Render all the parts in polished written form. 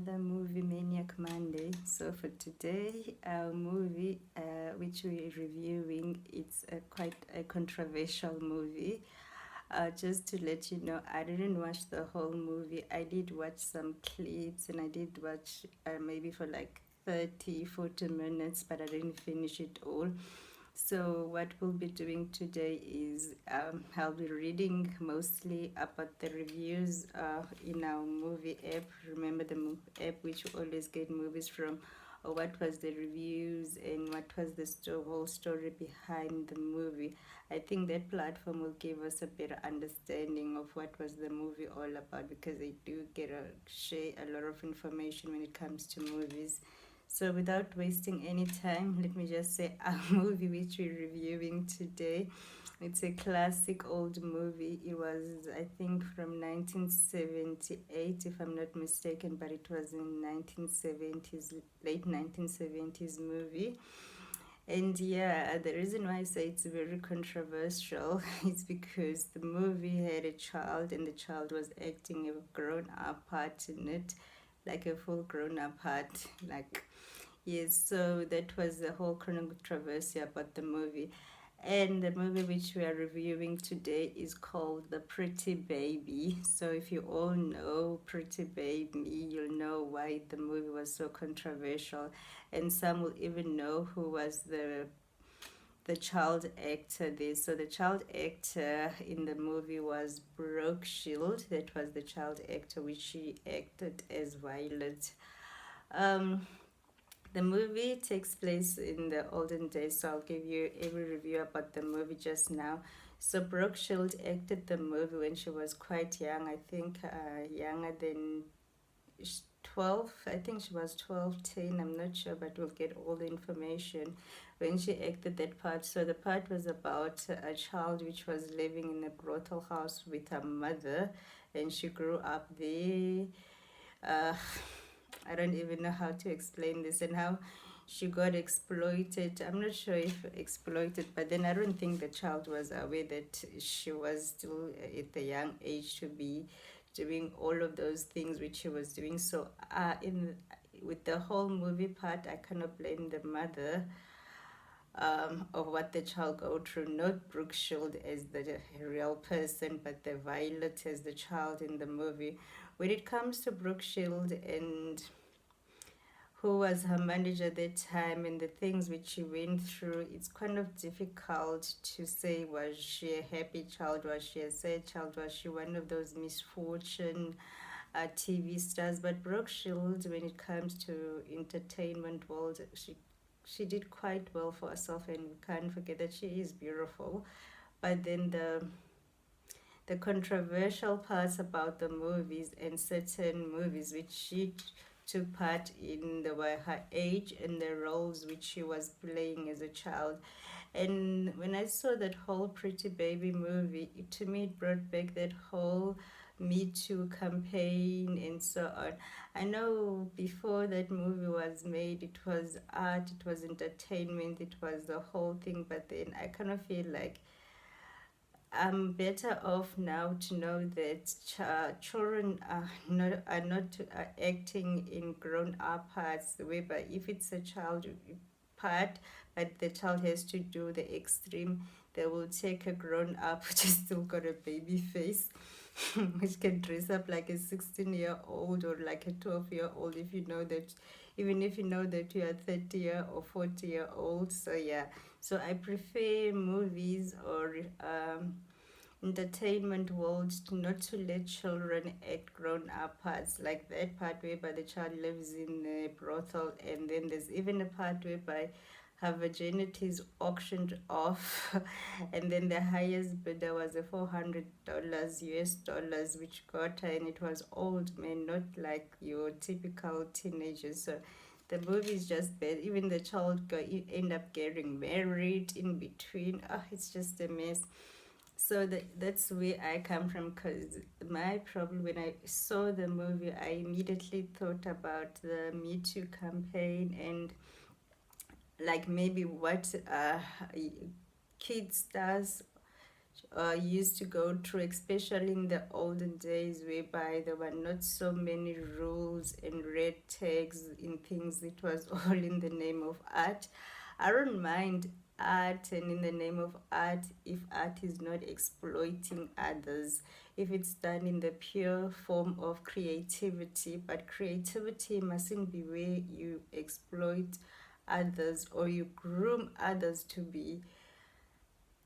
another movie Maniac Monday. So for today, our movie which we're reviewing, it's quite a controversial movie. Just to let you know, I didn't watch the whole movie. I did watch some clips and I did watch maybe for like 30, 40 minutes, but I didn't finish it all. So what we'll be doing today is I'll be reading mostly about the reviews in our movie app. Remember the app which you always get movies from, or what was the reviews and what was the whole story behind the movie. I think that platform will give us a better understanding of what was the movie all about, because they do get a share a lot of information when it comes to movies. So, without wasting any time, let me just say our movie which we're reviewing today. It's a classic old movie. It was, I think, from 1978, if I'm not mistaken, but it was in 1970s, late 1970s movie. And yeah, the reason why I say it's very controversial is because the movie had a child, and the child was acting a grown up part in it, like a full grown up part, like. Yes, so that was the whole controversy about the movie. And the movie which we are reviewing today is called The Pretty Baby. So if you all know Pretty Baby, you'll know why the movie was so controversial. And some will even know who was the child actor there. So the child actor in the movie was Brooke Shield. That was the child actor which she acted as Violet. Um, the movie takes place in the olden days, so I'll give you every review about the movie just now. So Brooke Shield acted the movie when she was quite young, I think younger than 12. I think she was 12, 10, I'm not sure, but we'll get all the information when she acted that part. So the part was about a child which was living in a brothel house with her mother, and she grew up there. Uh, I don't even know how to explain this, and how she got exploited. I'm not sure if exploited, but then I don't think the child was aware that she was still at the young age to be doing all of those things which she was doing. So, in with the whole movie part, I cannot blame the mother of what the child go through. Not Brooke Shield as the real person, but the Violet as the child in the movie. When it comes to Brooke Shield and who was her manager at that time and the things which she went through, it's kind of difficult to say, was she a happy child, was she a sad child, was she one of those misfortune TV stars. But Brooke Shields, when it comes to entertainment world, she did quite well for herself, and we can't forget that she is beautiful. But then the controversial parts about the movies and certain movies which she took part in, the were her age and the roles which she was playing as a child. And when I saw that whole Pretty Baby movie, to me it brought back that whole Me Too campaign and so on. I know before that movie was made, it was art, it was entertainment, it was the whole thing, but then I kind of feel like I'm better off now to know that children are not acting in grown up parts. Whereby if it's a child part, but the child has to do the extreme, they will take a grown up which has still got a baby face, which can dress up like a 16-year-old or like a 12-year-old, if you know that, even if you know that you are 30-year or 40-year-old. So yeah, so I prefer movies or entertainment world not to let children act grown up parts, like that part whereby the child lives in a brothel, and then there's even a part whereby her virginity is auctioned off and then the highest bidder was a $400 US dollars, which got her, and it was old men, not like your typical teenagers. So the movie is just bad. Even the child end up getting married in between. It's just a mess. So that's where I come from, because my problem when I saw the movie, I immediately thought about the Me Too campaign, and like maybe what kid stars used to go through, especially in the olden days, whereby there were not so many rules and red tags in things. It was all in the name of art. I don't mind art, and in the name of art, if art is not exploiting others, if it's done in the pure form of creativity. But creativity mustn't be where you exploit others or you groom others to be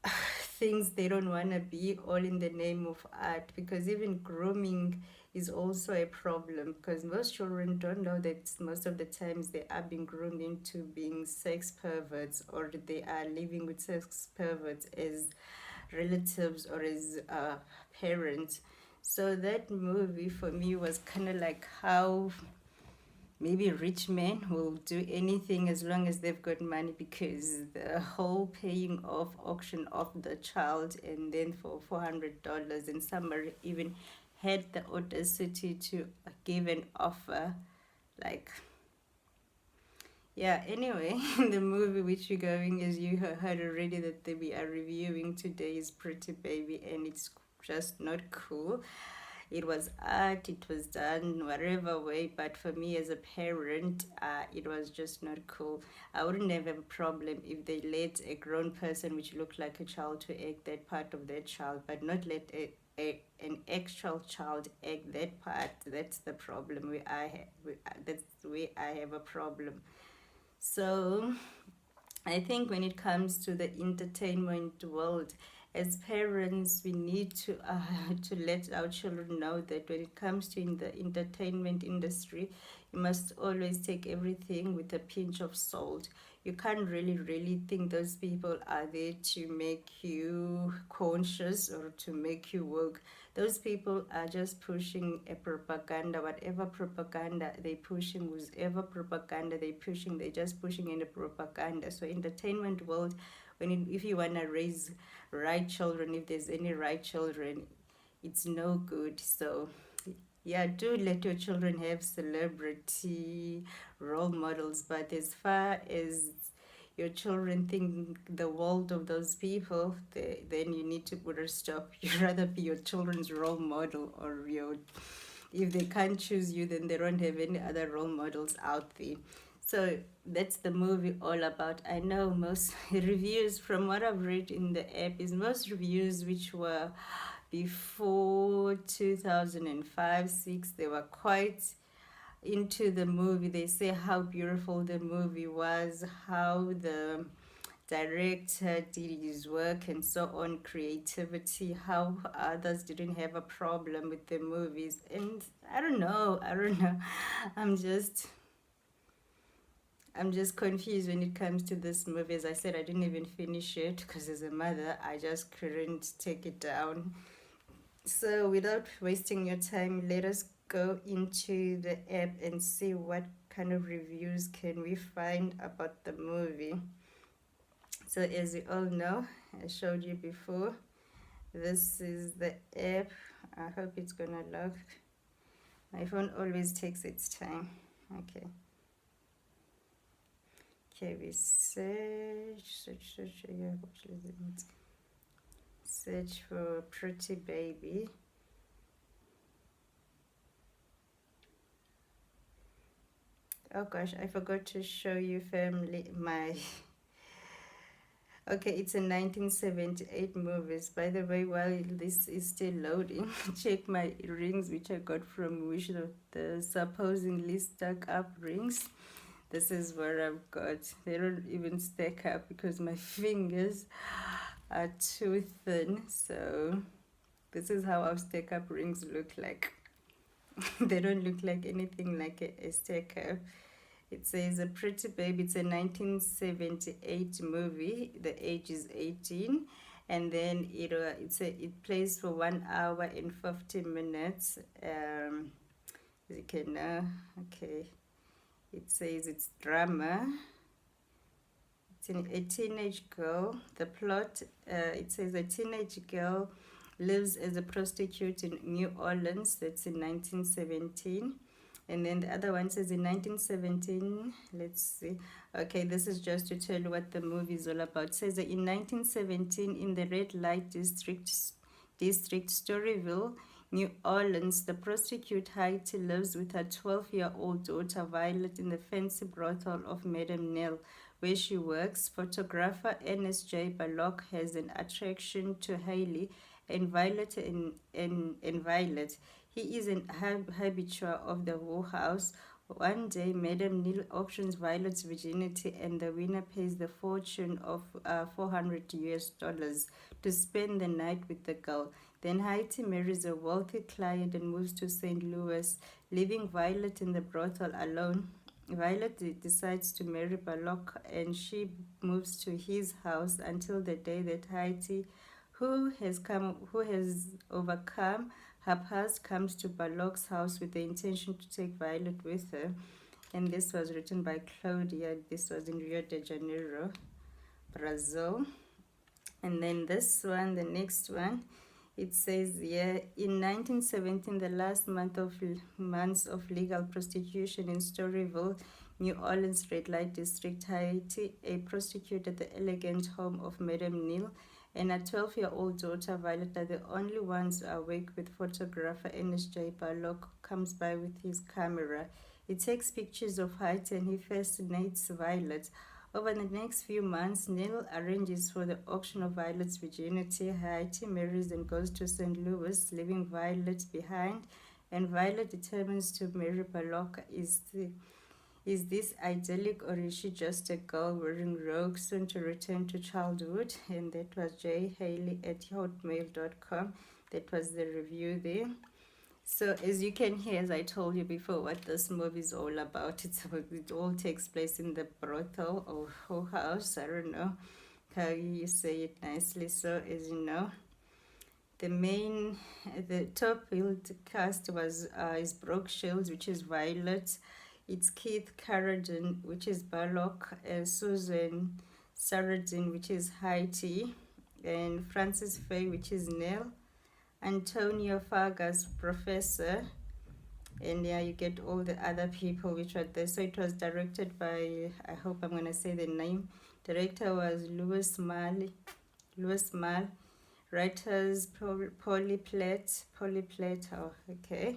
things they don't want to be, all in the name of art. Because even grooming is also a problem, because most children don't know that most of the times they are being groomed into being sex perverts, or they are living with sex perverts as relatives or as parents. So that movie for me was kind of like how maybe rich men will do anything as long as they've got money, because the whole paying off, auction of the child, and then for $400, and somebody even had the audacity to give an offer, like, yeah. Anyway, the movie which we're going, as you heard already, that we are reviewing today is Pretty Baby, and it's just not cool. It was art, it was done whatever way, but for me as a parent, it was just not cool. I wouldn't have a problem if they let a grown person which looked like a child to act that part of their child, but not let an actual child act that part. That's the problem where that's where I have a problem. So I think when it comes to the entertainment world, as parents, we need to let our children know that when it comes to in the entertainment industry, you must always take everything with a pinch of salt. You can't really think those people are there to make you conscious or to make you woke. Those people are just pushing a propaganda, whatever propaganda they pushing, whoever propaganda they pushing, they just pushing in the propaganda. So entertainment world, if you wanna raise right children, if there's any right children, it's no good. So yeah, do let your children have celebrity role models, but as far as your children think the world of those people, then you need to put a stop. You'd rather be your children's role model, or your, if they can't choose you, then they don't have any other role models out there. So that's the movie all about. I know most reviews, from what I've read in the app, is most reviews which were before 2005 6, they were quite into the movie. They say how beautiful the movie was, how the director did his work, and so on, creativity, how others didn't have a problem with the movies. And I don't know, i'm just I'm just confused when it comes to this movie. As I said, I didn't even finish it because as a mother, I just couldn't take it down. So without wasting your time, let us go into the app and see what kind of reviews can we find about the movie. So as you all know, I showed you before, this is the app. I hope it's gonna load. My phone always takes its time. Okay. Okay, we search, yeah, search for Pretty Baby. Oh gosh, I forgot to show you family my okay, it's a 1978 movies. By the way, while this is still loading, check my rings which I got from Wish, the supposedly stuck up rings. This is what I've got. They don't even stack up because my fingers are too thin. So this is how our stack up rings look like. They don't look like anything like a stack up. It says A Pretty Baby. It's a 1978 movie. The age is 18. And then it plays for 1 hour and 50 minutes. As you can know, okay. It says it's drama. It's a teenage girl. The plot, it says a teenage girl lives as a prostitute in New Orleans. That's in 1917. And then the other one says in 1917, let's see. Okay, this is just to tell you what the movie is all about. It says that in 1917, in the red light district Storyville, New Orleans, the prostitute Haiti lives with her 12-year-old daughter Violet in the fancy brothel of Madame Nell, where she works. Photographer Ernest J. Ballock has an attraction to Haley and Violet. He is an habitual of the Whole House. One day, Madame Neal auctions Violet's virginity, and the winner pays the fortune of 400 US dollars to spend the night with the girl. Then Haiti marries a wealthy client and moves to St. Louis, leaving Violet in the brothel alone. Violet decides to marry Ballock and she moves to his house until the day that Haiti, who has overcome her past, comes to Ballock's house with the intention to take Violet with her. And this was written by Claudia. This was in Rio de Janeiro, Brazil. And then this one, the next one, it says yeah, in 1917, the last months of legal prostitution in Storyville, New Orleans red light district, Haiti, a prostitute at the elegant home of Madame Neal and a 12-year-old daughter Violet are the only ones awake with photographer Ernest J. Ballock comes by with his camera. He takes pictures of Haiti and he fascinates Violet. Over the next few months, Neil arranges for the auction of Violet's virginity. Haiti marries and goes to St. Louis, leaving Violet behind. And Violet determines to marry Ballock. Is this idyllic or is she just a girl wearing rogues soon to return to childhood? And that was jhaley@hotmail.com. That was the review there. So as you can hear, as I told you before, what this movie is all about, it all takes place in the brothel or whorehouse. I don't know how you say it nicely. So as you know, the top billed cast was is Brooke Shields, which is Violet. It's Keith Carradine, which is Ballock, and Susan Sarandon, which is Haiti, and Francis Faye, which is Nell. Antonio Fargas, Professor, and yeah, you get all the other people which were there. So it was directed by, I hope I'm gonna say the name. Director was Louis Mal. Writers Polly Platt. Oh, okay.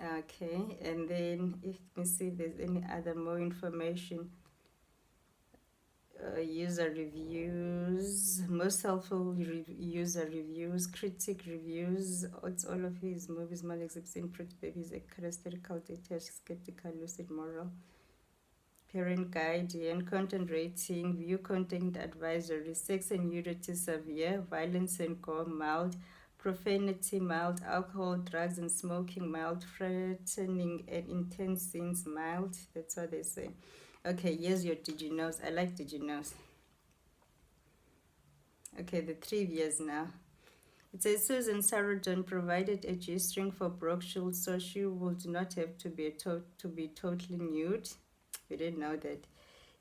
Okay, and then if me see if there's any other more information. User reviews, most helpful user reviews, critic reviews. It's all of his movies. Maniac in Pretty Babies, a characteristical, detached, skeptical, lucid, moral. Parent guide and content rating, view content advisory, sex and nudity severe, violence and gore mild, profanity mild, alcohol, drugs and smoking mild, threatening and intense scenes mild. That's what they say. Okay, here's your did you knows. I like did you knows. Okay, the trivias now. It says Susan Sarandon provided a G-string for Brooke Shields so she would not have to be totally nude. We didn't know that.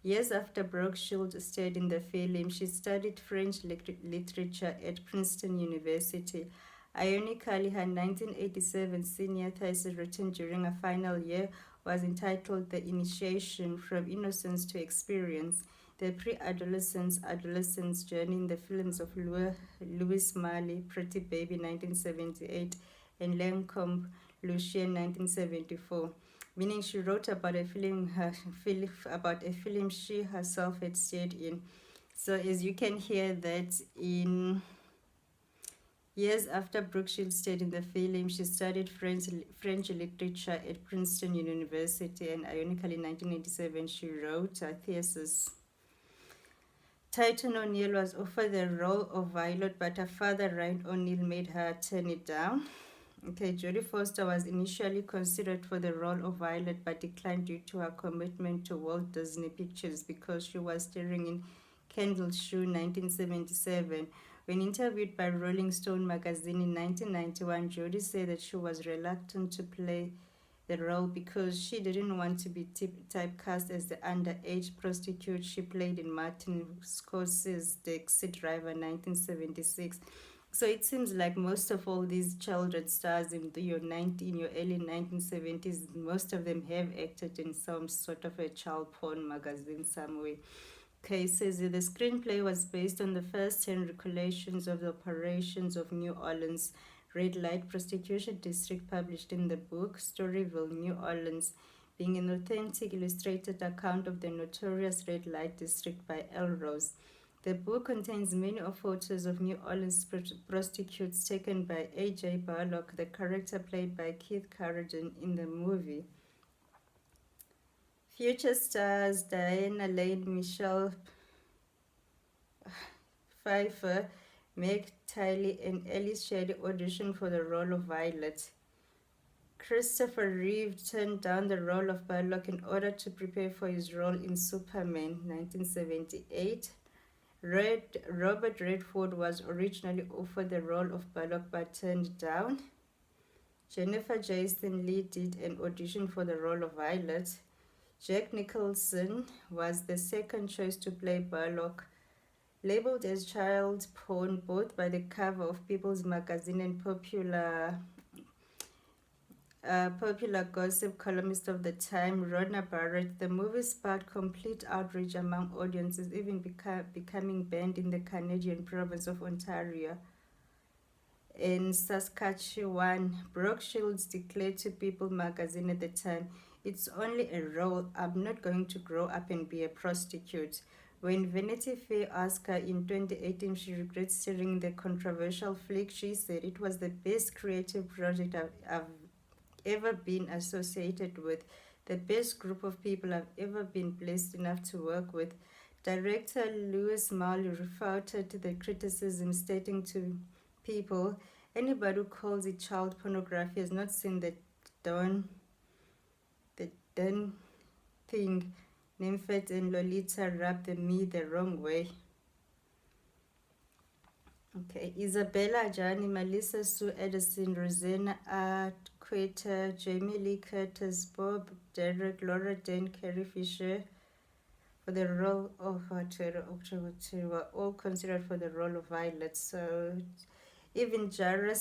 Years after Brooke Shields starred in the film, she studied French literature at Princeton University. Ironically, her 1987 senior thesis written during a final year was entitled The Initiation from Innocence to Experience, the pre-adolescence journey in the films of Louis Malle, Pretty Baby 1978, and Lancome, Lucien 1974. Meaning she wrote about a film she herself had starred in. So as you can hear that in years after Brooke Shields starred in the film, she studied French literature at Princeton University, and ironically in 1987 she wrote a thesis. Titan O'Neill was offered the role of Violet, but her father, Ryan O'Neill, made her turn it down. Okay, Jodie Foster was initially considered for the role of Violet but declined due to her commitment to Walt Disney Pictures because she was starring in Candle's Shoe 1977. When interviewed by Rolling Stone magazine in 1991, Jodie said that she was reluctant to play the role because she didn't want to be typecast as the underage prostitute she played in Martin Scorsese's Taxi Driver 1976. So it seems like most of all these children stars in your early 1970s, most of them have acted in some sort of a child porn magazine some way. Okay, it says the screenplay was based on the first-hand recollections of the operations of New Orleans red light prostitution district published in the book Storyville, New Orleans, being an authentic illustrated account of the notorious red light district by L. Rose. The book contains many of photos of New Orleans prostitutes taken by A.J. Barlock, the character played by Keith Carradine in the movie. Future stars Diana Lane, Michelle Pfeiffer, Meg Tiley, and Alice Shelley auditioned for the role of Violet. Christopher Reeve turned down the role of Barlock in order to prepare for his role in Superman 1978. Robert Redford was originally offered the role of Barlock but turned down. Jennifer Jason Leigh did an audition for the role of Violet. Jack Nicholson was the second choice to play Barlock. Labeled as child porn both by the cover of People's Magazine and popular gossip columnist of the time, Rona Barrett, the movie sparked complete outrage among audiences, even becoming banned in the Canadian province of Ontario. In Saskatchewan, Brooke Shields declared to People magazine at the time, "It's only a role. I'm not going to grow up and be a prostitute." When Vanity Fair asked her in 2018 if she regrets steering the controversial flick, she said, "It was the best creative project I've ever been associated with, the best group of people I've ever been blessed enough to work with." Director Louis Malle refuted the criticism, stating to People, "Anybody who calls it child pornography has not seen the done thing. Nymphet and Lolita rubbed me the wrong way." Okay, Isabella Gianni, Melissa Sue Edison, Rosanna Arquette, Jamie Lee Curtis, Bob Derek, Laura Dern, Carrie Fisher for the role of were all considered for the role of Violet. So even Sarah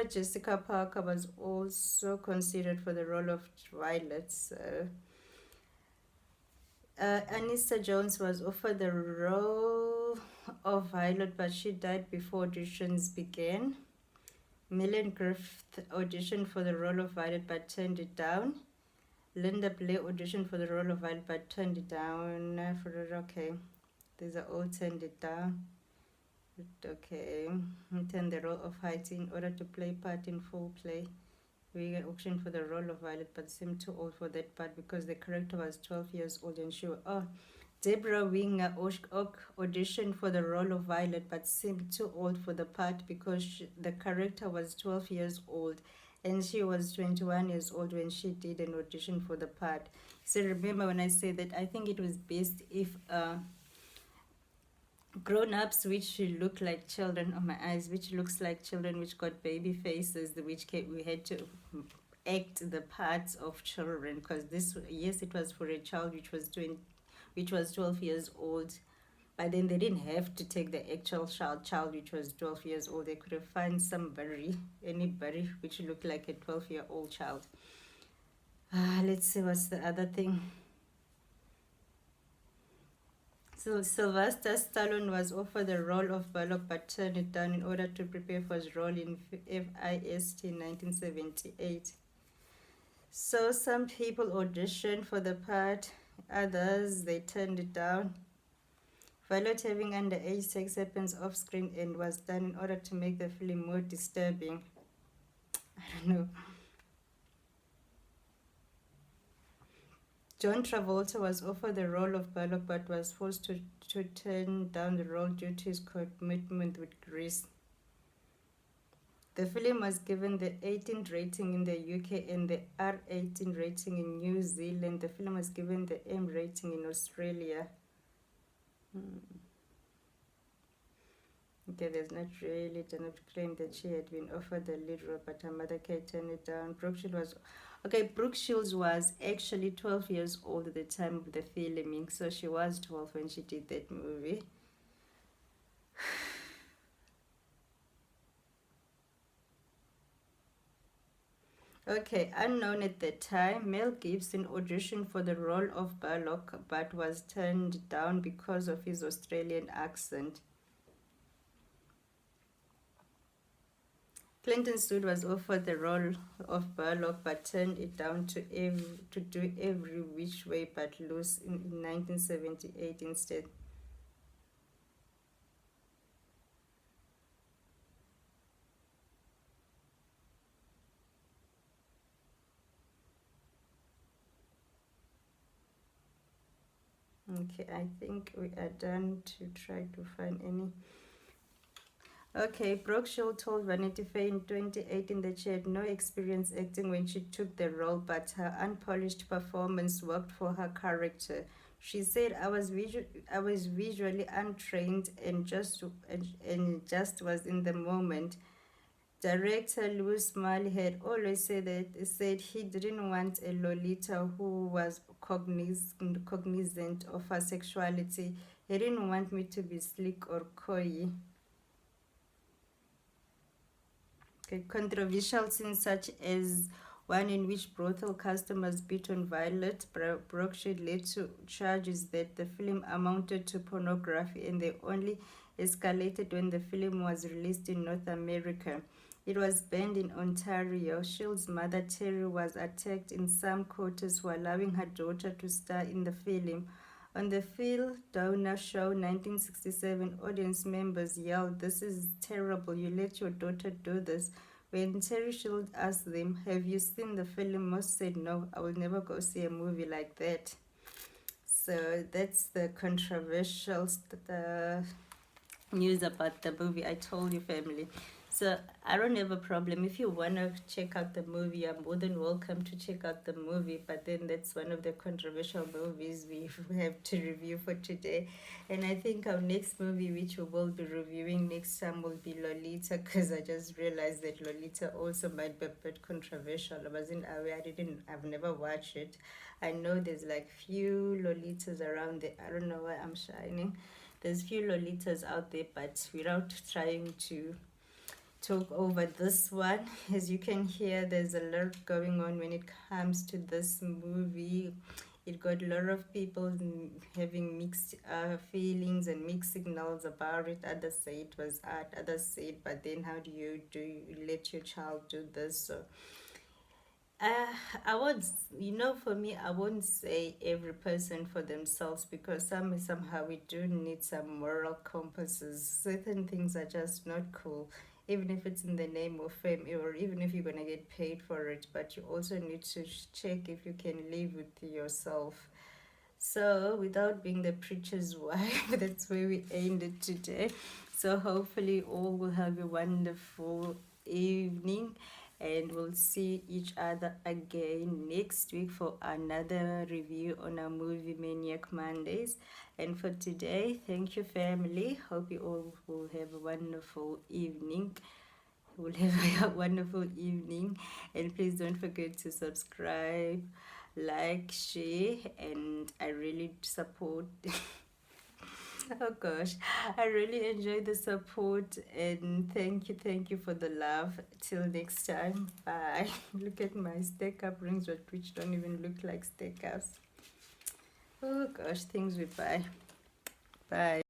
Jessica Parker was also considered for the role of Violet. So Anissa Jones was offered the role of Violet, but she died before auditions began. Millen Griffith auditioned for the role of Violet but turned it down. Linda Blair auditioned for the role of Violet but turned it down. Okay, these are all turned it down. Okay, turned the role of Heidi in order to play part in Full Play. We auctioned for the role of Violet but seemed too old for that part because the character was 12 years old and she was... Deborah Winger auditioned for the role of Violet but seemed too old for the part because the character was 12 years old and she was 21 years old when she did an audition for the part. So remember when I say that, I think it was best if grown-ups which look like children, on my eyes, which looks like children, which got baby faces, we had to act the parts of children, because this, yes, it was for a child which was 12 years old, but then they didn't have to take the actual child which was 12 years old. They could have found anybody which looked like a 12-year-old child. Let's see what's the other thing. So Sylvester Stallone was offered the role of Barlock but turned it down in order to prepare for his role in FIST in 1978. So some people auditioned for the part, others they turned it down. Violet having underage sex happens off screen and was done in order to make the film more disturbing. I don't know. John Travolta was offered the role of Barlock but was forced to turn down the role due to his commitment with Grease. The film was given the 18 rating in the UK and the R18 rating in New Zealand. The film was given the M rating in Australia. Okay, there's not really enough claim that she had been offered the lead role, but her mother turned it down. Brooke Shields was actually 12 years old at the time of the filming, so she was 12 when she did that movie. Okay, unknown at the time, Mel Gibson auditioned for the role of Barlock but was turned down because of his Australian accent. Clint Eastwood was offered the role of Barlock but turned it down to do Every Which Way But Loose in 1978 instead. Okay, I think we are done to try to find any. Okay, Brooke Shield told Vanity Fair in 2018 that she had no experience acting when she took the role, but her unpolished performance worked for her character. She said, I was visually untrained and just was in the moment." Director Louis Smiley had always said he didn't want a Lolita who was cognizant of her sexuality. He didn't want me to be slick or coy. Okay, controversial scenes such as one in which brothel customers beat on Violet Brookshire led to charges that the film amounted to pornography, and they only escalated when the film was released in North America. It was banned in Ontario. Shield's mother Terry was attacked in some quarters for allowing her daughter to star in the film. On the Phil Downer Show 1967, audience members yelled, "This is terrible, you let your daughter do this." When Terry Shield asked them, "Have you seen the film?" most said, "No, I will never go see a movie like that." So that's the controversial news about the movie. I told you, family. So I don't have a problem. If you want to check out the movie, I'm more than welcome to check out the movie. But then that's one of the controversial movies we have to review for today. And I think our next movie, which we will be reviewing next time, will be Lolita, because I just realized that Lolita also might be a bit controversial. I wasn't aware. I've never watched it. I know there's like few Lolitas around there. I don't know why I'm shining. There's few Lolitas out there, but without trying to talk over this one, as you can hear, there's a lot going on when it comes to this movie. It got a lot of people having mixed feelings and mixed signals about it. Others say it was art, others say it, but then how do you let your child do this? So uh, I would, for me, I won't say every person for themselves, because somehow we do need some moral compasses. Certain things are just not cool, even if it's in the name of fame, or even if you're gonna get paid for it. But you also need to check if you can live with yourself. So, without being the preacher's wife, that's where we ended today. So, hopefully, all will have a wonderful evening, and we'll see each other again next week for another review on our movie Maniac Mondays. And for today, thank you, family. Hope you all will have a wonderful evening. We'll have a wonderful evening, and please don't forget to subscribe, like, share, and I really support. Oh gosh, I really enjoy the support, and thank you for the love. Till next time, bye. Look at my stack up rings, which don't even look like stack ups. Oh gosh, things we buy. Bye.